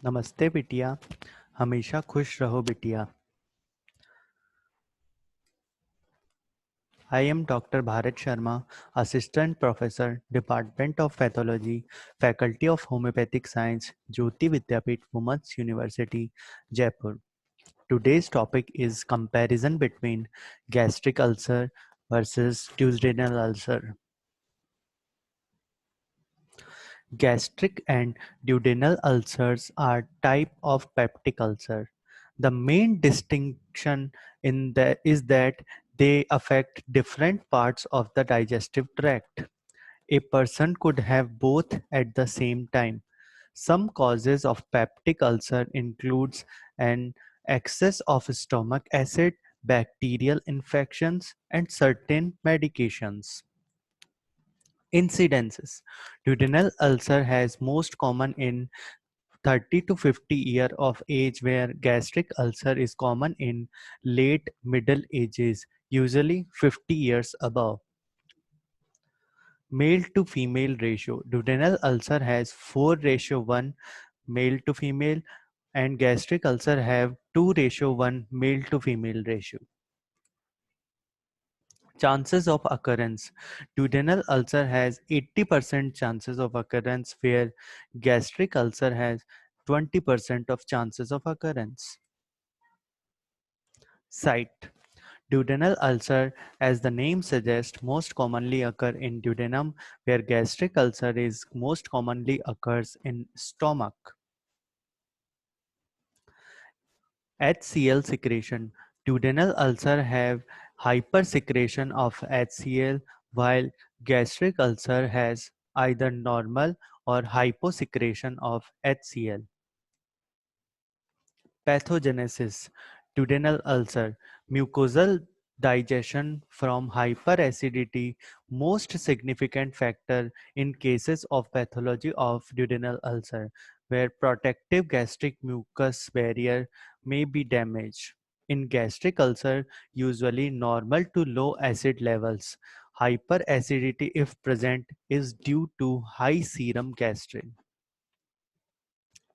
नमस्ते बिटिया। हमेशा खुश रहो बिटिया। I am Dr. Bharat Sharma, Assistant Professor, Department of Pathology, Faculty of Homeopathic Science, Jyoti Vidyapeeth Women's University, Jaipur. Today's topic is comparison between gastric ulcer versus duodenal ulcer. Gastric and duodenal ulcers are type of peptic ulcer. The main distinction is that they affect different parts of the digestive tract. A person could have both at the same time. Some causes of peptic ulcer includes an excess of stomach acid, bacterial infections, and certain medications. Incidences. Duodenal ulcer has most common in 30 to 50 year of age, where gastric ulcer is common in late middle ages, usually 50 years above. Male to female ratio. Duodenal ulcer has 4:1 male to female, and gastric ulcer have 2:1 male to female ratio. Chances of occurrence. Duodenal ulcer has 80% chances of occurrence, where gastric ulcer has 20% of chances of occurrence. Site. Duodenal ulcer, as the name suggests, most commonly occur in duodenum, where gastric ulcer is most commonly occurs in stomach. HCl secretion. Duodenal ulcer have hypersecretion of HCl, while gastric ulcer has either normal or hyposecretion of HCl. Pathogenesis. Duodenal ulcer. Mucosal digestion from hyperacidity, most significant factor in cases of pathology of duodenal ulcer, where protective gastric mucus barrier may be damaged. In gastric ulcer, usually normal to low acid levels. Hyperacidity, if present, is due to high serum gastrin.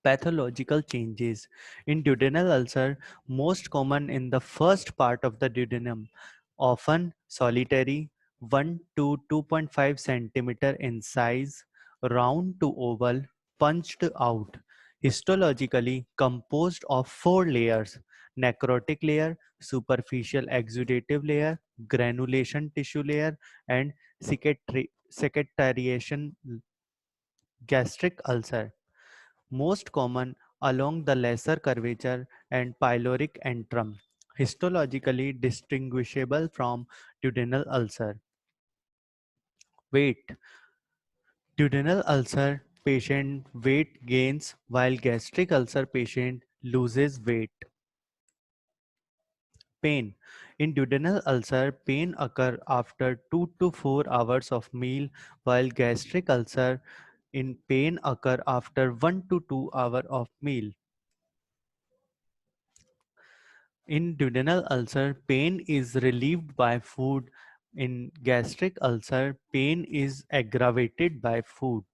Pathological changes in duodenal ulcer, most common in the first part of the duodenum, often solitary, 1 to 2.5 centimeter in size, round to oval, punched out, histologically composed of four layers: necrotic layer, superficial exudative layer, granulation tissue layer, and secretariation. Gastric ulcer most common along the lesser curvature and pyloric antrum, histologically distinguishable from duodenal ulcer. Weight. Duodenal ulcer patient weight gains while gastric ulcer patient loses weight. Pain. In duodenal ulcer, pain occur after 2 to 4 hours of meal, while gastric ulcer in pain occur after 1 to 2 hours of meal. In duodenal ulcer, pain is relieved by food. In gastric ulcer, pain is aggravated by food.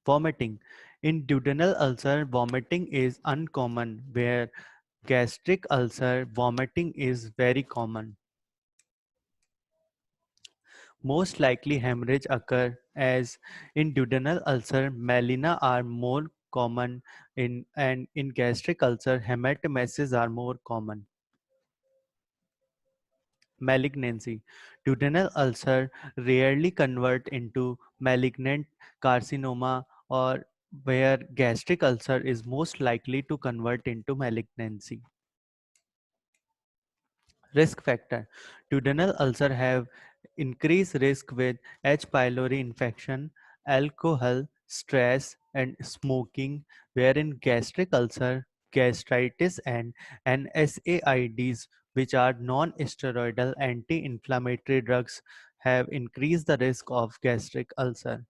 Vomiting. In duodenal ulcer, vomiting is uncommon, where gastric ulcer, vomiting is very common. Most likely hemorrhage occur as in duodenal ulcer, melena are more common and in gastric ulcer, hematemesis are more common. Malignancy. Duodenal ulcer rarely convert into malignant carcinoma, or where gastric ulcer is most likely to convert into malignancy. Risk factor. Duodenal ulcer have increased risk with H. pylori infection, alcohol, stress, and smoking, wherein gastric ulcer, gastritis, and NSAIDs, which are non-steroidal anti-inflammatory drugs, have increased the risk of gastric ulcer.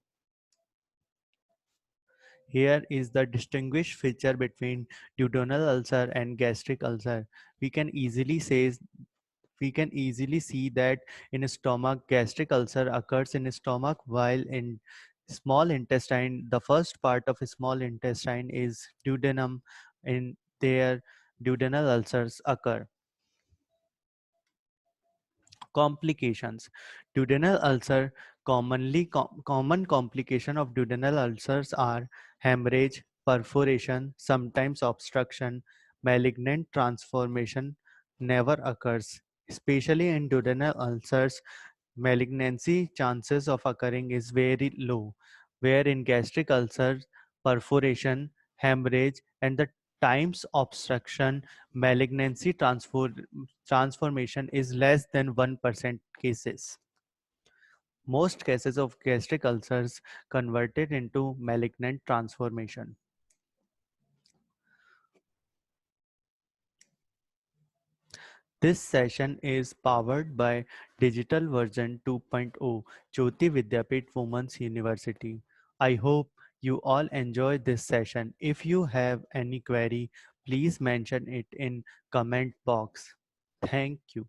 Here is the distinguished feature between duodenal ulcer and gastric ulcer. We can easily say we can easily see that in stomach, gastric ulcer occurs in stomach, while in Small intestine, the first part of small intestine is duodenum. In there, duodenal ulcers occur. Complications. Duodenal ulcer. Common complication of duodenal ulcers are hemorrhage, perforation, sometimes obstruction. Malignant transformation never occurs. Especially in duodenal ulcers, malignancy chances of occurring is very low, where in gastric ulcers, perforation, hemorrhage, and the times obstruction, malignancy transformation is less than 1% cases. Most cases of gastric ulcers converted into malignant transformation. This session is powered by Digital Version 2.0 Jyoti Vidyapeeth Women's University. I hope you all enjoy this session. If you have any query, please mention it in comment box. Thank you.